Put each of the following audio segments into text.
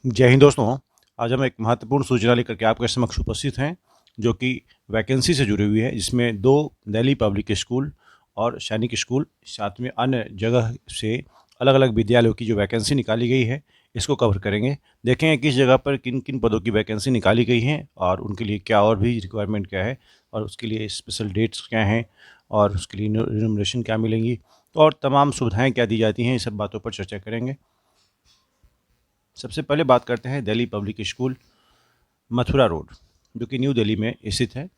जय हिंद दोस्तों। आज हम एक महत्वपूर्ण सूचना लेकर के आपके समक्ष उपस्थित हैं, जो कि वैकेंसी से जुड़ी हुई है, जिसमें 2 दिल्ली पब्लिक स्कूल और सैनिक स्कूल, साथ में अन्य जगह से अलग-अलग विद्यालयों की जो वैकेंसी निकाली गई है, इसको कवर करेंगे। देखेंगे किस जगह पर किन-किन पदों की वैकेंसी निकाली गई हैं और उनके लिए क्या और भी रिक्वायरमेंट क्या है और उसके लिए स्पेशल डेट्स क्या हैं और उसके लिए रिम्यूनरेशन क्या मिलेंगी और तमाम सुविधाएँ क्या दी जाती हैं, ये सब बातों पर चर्चा करेंगे। सबसे पहले बात करते हैं Delhi public school, Mathura road, जो कि न्यू दिल्ली में स्थित है।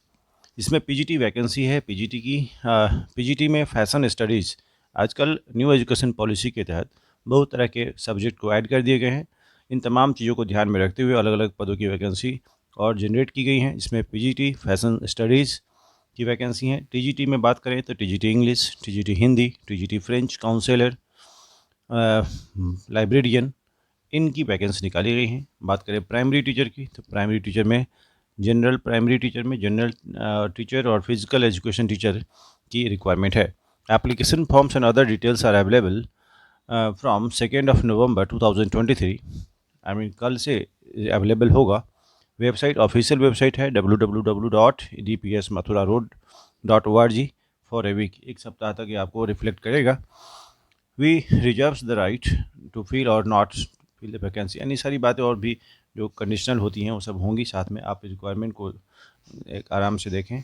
इसमें पीजीटी वैकेंसी है। पीजीटी की पीजीटी में फैशन स्टडीज़ आजकल न्यू एजुकेशन पॉलिसी के तहत बहुत तरह के सब्जेक्ट को ऐड कर दिए गए हैं। इन तमाम चीज़ों को ध्यान में रखते हुए अलग-अलग पदों की वैकेंसी और जनरेट की गई हैं। इसमें पीजीटी फैशन स्टडीज़ की वैकेंसी हैं। टीजीटी में बात करें तो TGT English, TGT Hindi, TGT French, counsellor, librarian, इनकी वैकेंसी निकाली गई हैं। बात करें प्राइमरी टीचर की, तो प्राइमरी टीचर में जनरल टीचर और फिजिकल एजुकेशन टीचर की रिक्वायरमेंट है। Application forms and other details are available from 2 November 2023। I mean कल से अवेलेबल होगा। वेबसाइट ऑफिशियल वेबसाइट है www.dpsmathuraroad.org फॉर ए वीक। एक सप्ताह तक ये आपको रिफ्लेक्ट करेगा। We reserves the right to fill or not fill the vacancy, यानी सारी बातें और भी जो कंडीशनल होती हैं वो सब होंगी। साथ में आप रिक्वायरमेंट को एक आराम से देखें।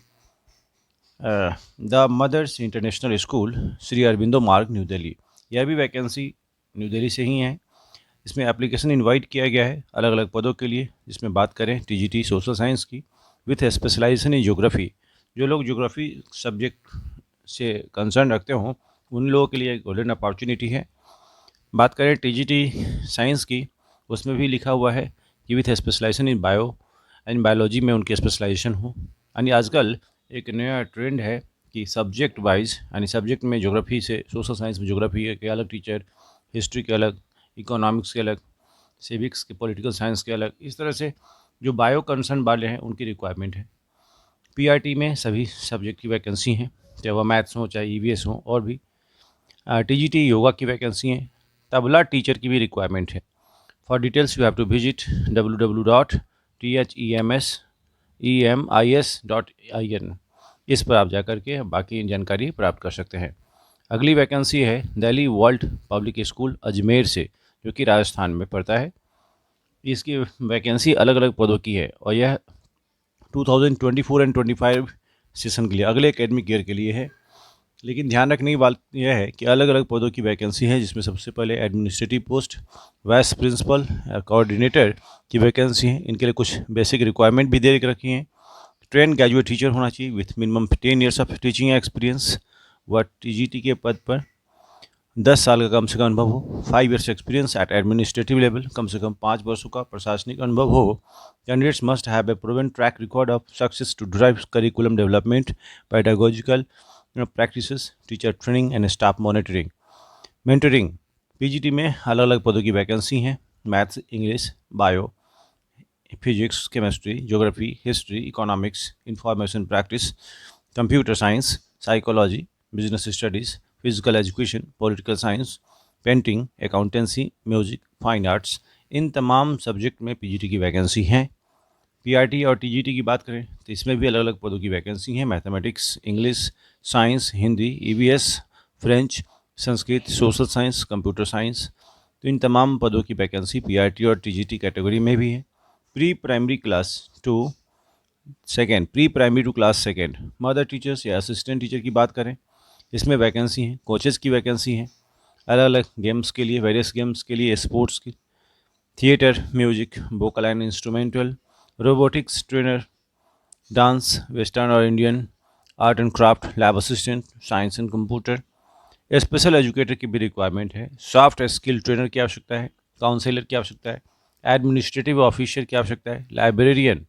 The Mother's International School, Shri Aurobindo Marg, new Delhi. यह भी वैकेंसी न्यू दिल्ली से ही है। इसमें एप्लीकेशन इनवाइट किया गया है अलग अलग पदों के लिए, जिसमें बात करें टीजीटी सोशल साइंस की विथ स्पेशलाइजेशन इन ज्योग्राफी। जो लोग ज्योग्राफी सब्जेक्ट से कंसर्न रखते हों, उन लोगों के लिए गोल्डन अपॉर्चुनिटी है। बात करें टीजीटी साइंस की, उसमें भी लिखा हुआ है कि with specialization in bio and biology में उनकी स्पेशलाइजेशन हो। यानी आजकल एक नया ट्रेंड है कि सब्जेक्ट वाइज, यानी सब्जेक्ट में ज्योग्राफी से सोशल साइंस में ज्योग्राफी के अलग टीचर, हिस्ट्री के अलग, इकोनॉमिक्स के अलग, सिविक्स के, पॉलिटिकल साइंस के अलग, इस तरह से जो बायो कंसर्न वाले हैं उनकी रिक्वायरमेंट है। पीआरटी में सभी सब्जेक्ट की वैकेंसी हैं, चाहे वह मैथ्स हो चाहे ईवीएस हो। और भी टीजीटी योगा की वैकेंसी है। तबला टीचर की भी रिक्वायरमेंट है। For details you have to visit www.themis.in। इस पर आप जाकर के बाकी जानकारी प्राप्त कर सकते हैं। अगली वैकेंसी है Delhi world public school Ajmer से, जो कि राजस्थान में पड़ता है। इसकी वैकेंसी अलग अलग पदों की है और यह 2024 एंड 25 सेशन के लिए, अगले एकेडमिक ईयर के लिए है। लेकिन ध्यान रखने की बात यह है कि अलग अलग पदों की वैकेंसी है, जिसमें सबसे पहले administrative post, vice principal, coordinator की वैकेंसी है। इनके लिए कुछ बेसिक रिक्वायरमेंट भी दे रखी हैं। ट्रेन ग्रेजुएट टीचर होना चाहिए with minimum 10 years of teaching experience. वह टीजीटी के पद पर 10 साल का कम से कम अनुभव हो। 5 years experience at administrative level, कम से कम 5 वर्षों का प्रशासनिक अनुभव हो। Candidates must have a proven track record of success to drive curriculum development, pedagogical practices, teacher training and staff monitoring, mentoring. PGT में अलग अलग पदों की वैकेंसी हैं। Maths, English, bio, physics, chemistry, geography, history, economics, information practice, computer science, psychology, business studies, physical education, political science, painting, accountancy, music, fine arts. इन तमाम subject में PGT की vacancy हैं। पीआरटी और टीजीटी की बात करें तो इसमें भी अलग अलग पदों की वैकेंसी हैं। Mathematics, English, science, Hindi, EVS, French, Sanskrit, social science, computer science. तो इन तमाम पदों की वैकेंसी पीआरटी और टीजीटी कैटेगरी में भी है। Pre primary to class second mother teachers या असिस्टेंट टीचर की बात करें, इसमें वैकेंसी है। कोचेज़ की वैकेंसी है अलग अलग गेम्स के लिए, वेरियस गेम्स के लिए, स्पोर्ट्स की, theatre, music, vocal and instrumental, robotics trainer, dance, western और Indian, art and craft, lab assistant, science and computer. Special educator की भी रिक्वायरमेंट है। सॉफ्ट स्किल ट्रेनर की आवश्यकता है। काउंसलर की आवश्यकता है। एडमिनिस्ट्रेटिव ऑफिसर की आवश्यकता है। Librarian,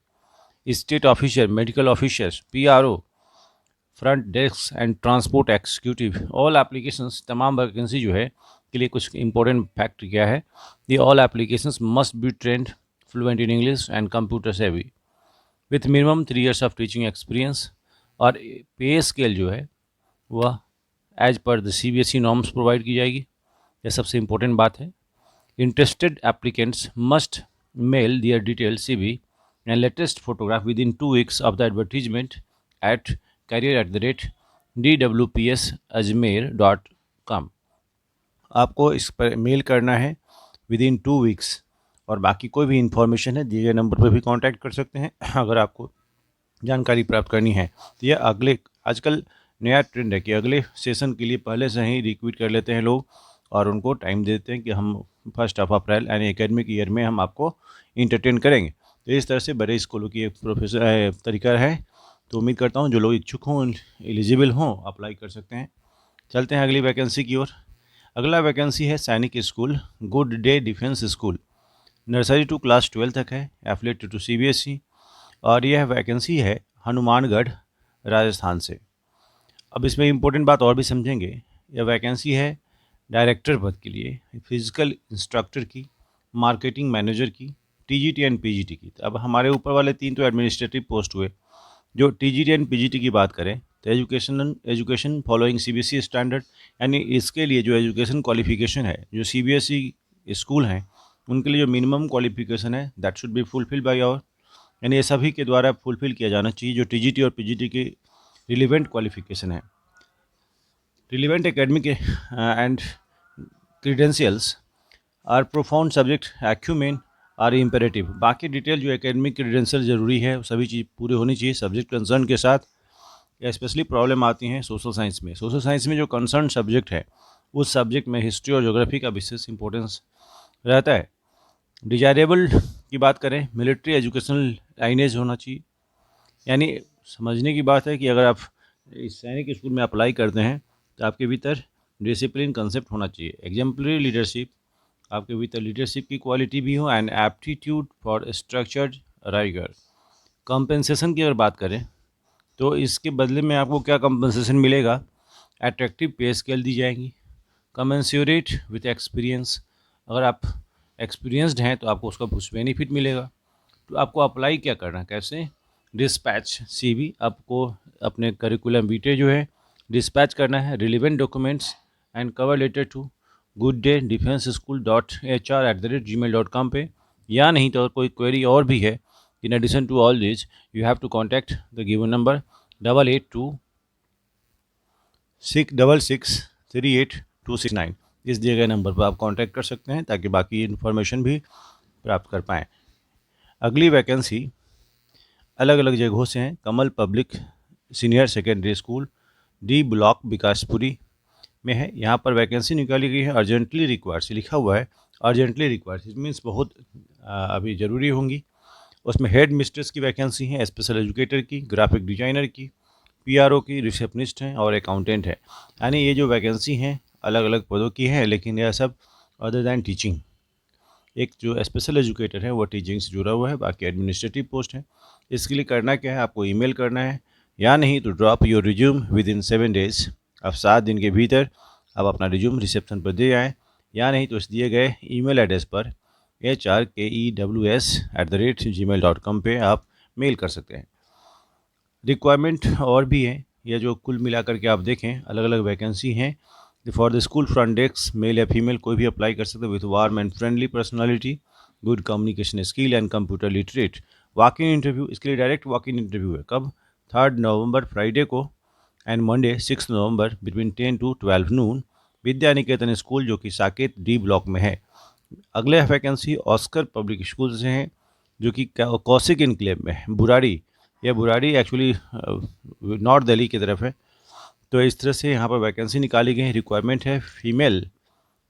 state officer, medical officer, PRO, front desk and transport executive. All applications, तमाम वैकेंसी जो है के लिए कुछ इंपॉर्टेंट फैक्ट क्या है, the all applications must be trained fluent in English and computer savvy with minimum 3 years of teaching experience. और pay scale जो है वह as per the CBSE norms provide की जाएगी। यह सबसे इम्पोर्टेंट बात है। Interested applicants must mail their detailed CV and latest photograph within 2 weeks of the advertisement at career@dwpsajmer.com। आपको इस पर मेल करना है विदिन 2 वीक्स, और बाकी कोई भी इंफॉर्मेशन है दिए गए नंबर पर भी कांटेक्ट कर सकते हैं अगर आपको जानकारी प्राप्त करनी है। तो यह अगले आजकल नया ट्रेंड है कि अगले सेशन के लिए पहले से ही रिक्रूट कर लेते हैं लोग और उनको टाइम देते हैं कि हम 1 अप्रैल यानी एकेडमिक ईयर में हम आपको इंटरटेन करेंगे। तो इस तरह से बड़े स्कूलों की एक तरीका है। तो उम्मीद करता हूँ जो लोग इच्छुक हों, एलिजिबल हों, अप्लाई कर सकते हैं। चलते हैं अगली वैकेंसी की ओर। अगला वैकेंसी है Sainik school good day defence school, nursery to class 12 तक है, एफिलेटेड टू CBSE, और यह वैकेंसी है हनुमानगढ़ राजस्थान से। अब इसमें इम्पोर्टेंट बात और भी समझेंगे। यह वैकेंसी है डायरेक्टर पद के लिए, फिजिकल इंस्ट्रक्टर की, मार्केटिंग मैनेजर की, TGT एंड PGT की। अब हमारे ऊपर वाले 3 तो एडमिनिस्ट्रेटिव पोस्ट हुए। जो TGT एंड PGT की बात करें तो एजुकेशन फॉलोइंग CBSE स्टैंडर्ड, यानी इसके लिए जो एजुकेशन क्वालिफिकेशन है, जो CBSE स्कूल हैं उनके लिए जो मिनिमम क्वालिफिकेशन है that should be fulfil by our, यानी ये सभी के द्वारा फुलफिल किया जाना चाहिए जो TGT और PGT की रिलीवेंट क्वालिफिकेशन है। Relevant academic and credentials are profound subject acumen are imperative. बाकी डिटेल जो एकेडमिक क्रीडेंशियल ज़रूरी है सभी चीज़ पूरी होनी चाहिए सब्जेक्ट कंसर्न के साथ। स्पेशली प्रॉब्लम आती हैं सोशल साइंस में। सोशल साइंस में जो कंसर्न सब्जेक्ट है उस सब्जेक्ट में हिस्ट्री और ज्योग्राफी का विशेष इंपॉर्टेंस रहता है। डिजायरेबल की बात करें, मिलिट्री एजुकेशनल लाइनेज होना चाहिए, यानी समझने की बात है कि अगर आप इस सैनिक स्कूल में अप्लाई करते हैं तो आपके भीतर डिसिप्लिन कंसेप्ट होना चाहिए, एग्जाम्पलरी लीडरशिप, आपके भीतर लीडरशिप की क्वालिटी भी हो, and aptitude for structured rigor. Compensation की अगर बात करें तो इसके बदले में आपको क्या कंपनसेशन मिलेगा? अट्रैक्टिव पे स्केल दी जाएंगी, कमेंस्यूरेट विथ एक्सपीरियंस, अगर आप एक्सपीरियंस्ड हैं तो आपको उसका कुछ बेनिफिट मिलेगा। तो आपको अप्लाई क्या करना है, कैसे? डिस्पैच CV आपको अपने करिकुलम वीटे जो है डिस्पैच करना है, relevant documents and cover letter to gooddayDefenseSchool.hr@gmail.com पे, या नहीं तो कोई क्वेरी और भी है, in addition to all this you have to contact the given number 8826663869। इस दिए गए नंबर पर आप कांटेक्ट कर सकते हैं ताकि बाकी इन्फॉर्मेशन भी प्राप्त कर पाएँ। अगली वैकेंसी अलग अलग जगहों से हैं। Kamal public senior secondary school D block Vikaspuri में है। यहाँ पर वैकेंसी निकाली गई है अर्जेंटली रिक्वायर्ड से लिखा हुआ है, अर्जेंटली रिक्वायर्ड इट मीन्स बहुत अभी ज़रूरी होंगी। उसमें हेड मिस्ट्रेस की वैकेंसी है, स्पेशल एजुकेटर की, ग्राफिक डिजाइनर की, PRO की, रिसेप्शनिस्ट हैं और अकाउंटेंट है। यानी ये जो वैकेंसी हैं अलग अलग पदों की हैं, लेकिन यह सब अदर दैन टीचिंग। एक जो स्पेशल एजुकेटर है वो टीचिंग से जुड़ा हुआ है, बाकी एडमिनिस्ट्रेटिव पोस्ट है। इसके लिए करना क्या है, आपको ईमेल करना है, या नहीं तो drop your resume with in 7 days. अब 7 दिन के भीतर आप अपना रिज्यूम रिसेप्शन पर दे आएँ, या नहीं तो इस दिए गए ईमेल एड्रेस पर HRKEWS@gmail.com पे आप मेल कर सकते हैं। रिक्वायरमेंट और भी है, यह जो कुल मिलाकर के आप देखें अलग अलग वैकेंसी हैं। For the school front desk male या फीमेल कोई भी अप्लाई कर सकते हैं with warm and friendly personality, good communication skill and computer literate. Walk in interview, इसके लिए डायरेक्ट वॉक इन इंटरव्यू है। कब? 3 नवंबर फ्राइडे को and Monday 6 November between 10 to 12 noon, Vidya Niketan school जो कि साकेत D ब्लॉक में है। अगले वैकेंसी ऑस्कर पब्लिक स्कूल से हैं जो कि कौशिक इनक्लेव में है, बुराड़ी। यह बुराड़ी एक्चुअली नॉर्थ दिल्ली की तरफ है। तो इस तरह से यहाँ पर वैकेंसी निकाली गई है। रिक्वायरमेंट है फीमेल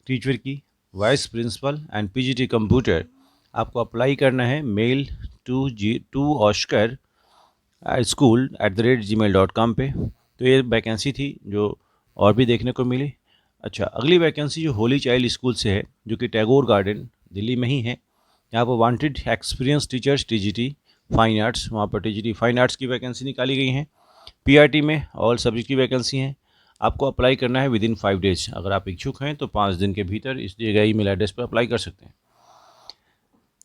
टीचर की, vice principal and PGT computer. आपको अप्लाई करना है मेल टू ऑस्कर school@gmail.com पे। तो ये वैकेंसी थी जो और भी देखने को मिली। अच्छा, अगली वैकेंसी जो होली चाइल्ड स्कूल से है जो कि टैगोर गार्डन दिल्ली में ही है। यहाँ पर wanted experience teachers TGT fine arts, वहाँ पर TGT फाइन आर्ट्स की वैकेंसी निकाली गई हैं। PRT में ऑल सब्जेक्ट की वैकेंसी हैं। आपको अप्लाई करना है विद इन 5 डेज। अगर आप इच्छुक हैं तो 5 दिन के भीतर इस दिए गए ईमेल एड्रेस पर अप्लाई कर सकते हैं।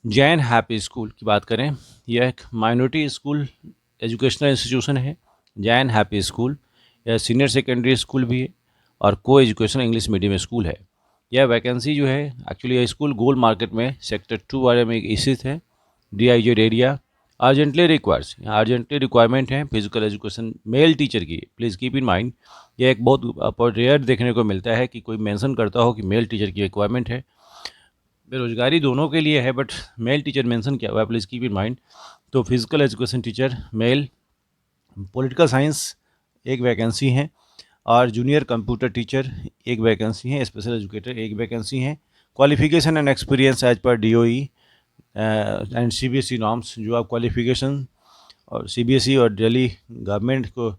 जैन हैप्पी स्कूल की बात करें, यह एक माइनॉरिटी स्कूल एजुकेशनल इंस्टीट्यूशन है। जैन हैप्पी स्कूल यह सीनियर सेकेंडरी स्कूल भी है और को एजुकेशन इंग्लिश मीडियम स्कूल है। यह वैकेंसी जो है एक्चुअली यह स्कूल गोल मार्केट में सेक्टर 2 वाले में स्थित है, DIZ एरिया। अर्जेंटली रिक्वायर्स, यहाँ अर्जेंटली रिक्वायरमेंट है फिजिकल एजुकेशन मेल टीचर की। प्लीज़ कीप इन माइंड, ये एक बहुत रेयर देखने को मिलता है कि कोई मेंशन करता हो कि मेल टीचर की रिक्वायरमेंट है। बेरोजगारी दोनों के लिए है बट मेल टीचर मेंशन किया हुआ है, प्लीज़ कीप इन माइंड। तो physical education teacher male, political science एक वैकेंसी है, और जूनियर कंप्यूटर टीचर एक वैकेंसी है, स्पेशल एजुकेटर एक वैकेंसी है। क्वालिफिकेशन एंड एक्सपीरियंस एज पर DOE एंड CBSE नॉर्म्स, जो आप क्वालिफिकेशन और CBSE और दिल्ली गवर्नमेंट को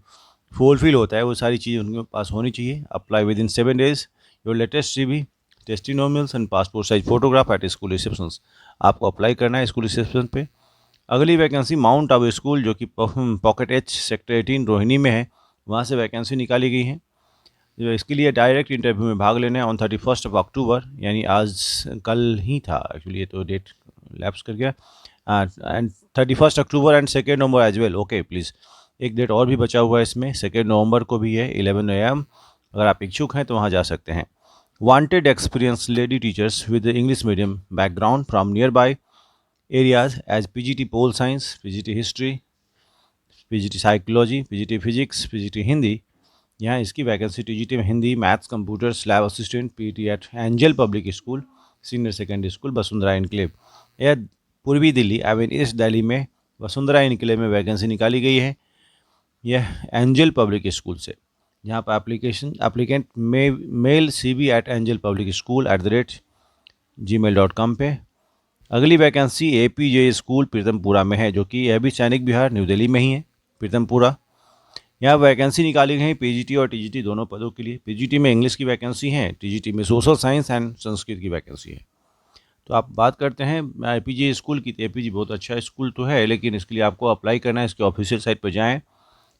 फुलफिल होता है वो सारी चीज़ें उनके पास होनी चाहिए। Apply with in 7 days, your latest CV, testimonials and passport size photograph at school reception. आपको अप्लाई करना है स्कूल रिसेप्शन पे। अगली वैकेंसी माउंट आबू स्कूल जो कि पॉकेट H सेक्टर 18 रोहिणी में है, वहाँ से वैकेंसी निकाली गई है। जो इसके लिए डायरेक्ट इंटरव्यू में भाग लेना है ऑन 31 अक्टूबर, यानी आज कल ही था एक्चुअली, ये तो डेट लैप्स कर गया, and 31 October and 2 November as well. Okay please, एक डेट और भी बचा हुआ है इसमें, 2 नवंबर को भी है 11 AM। अगर आप इच्छुक हैं तो वहाँ जा सकते हैं। Wanted experience lady teachers with English medium background from nearby areas as PGT pol science, PGT history, PGT psychology, PGT physics, PGT Hindi. यहाँ इसकी वैकेंसी TGT में Hindi, maths, computers, lab assistant, PT at Angel Public School, senior secondary school, Vasundhara Enclave. यह पूर्वी Delhi east Delhi में Vasundhara enclave में vacancy निकाली गई है, यह एंजल पब्लिक स्कूल से। यहाँ पर एप्लीकेंट मेल cv@angelpublicschool@gmail.com पे। अगली वैकेंसी APJ स्कूल प्रीतमपुरा में है, जो कि यह भी सैनिक विहार न्यू दिल्ली में ही है, प्रीतमपुरा। यहाँ वैकेंसी निकाली गई है PGT और TGT दोनों पदों के लिए। PGT में इंग्लिश की वैकेंसी है, TGT में सोशल साइंस एंड संस्कृत की वैकेंसी है। तो आप बात करते हैं APJ स्कूल की। APJ बहुत अच्छा स्कूल तो है, लेकिन इसके लिए आपको अप्लाई करना है, इसके ऑफिशियल साइट पर जाएँ,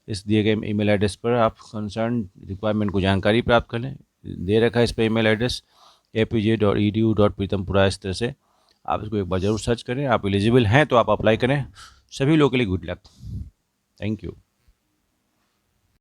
इस दिए गए ईमेल एड्रेस पर आप कंसर्न रिक्वायरमेंट को जानकारी प्राप्त कर लें। दे रखा है इस पर ईमेल एड्रेस apj.edu.pitampura। इस तरह से आप इसको एक बार जरूर सर्च करें। आप एलिजिबल हैं तो आप अप्लाई करें। सभी लोगों के लिए गुड लक। Thank you.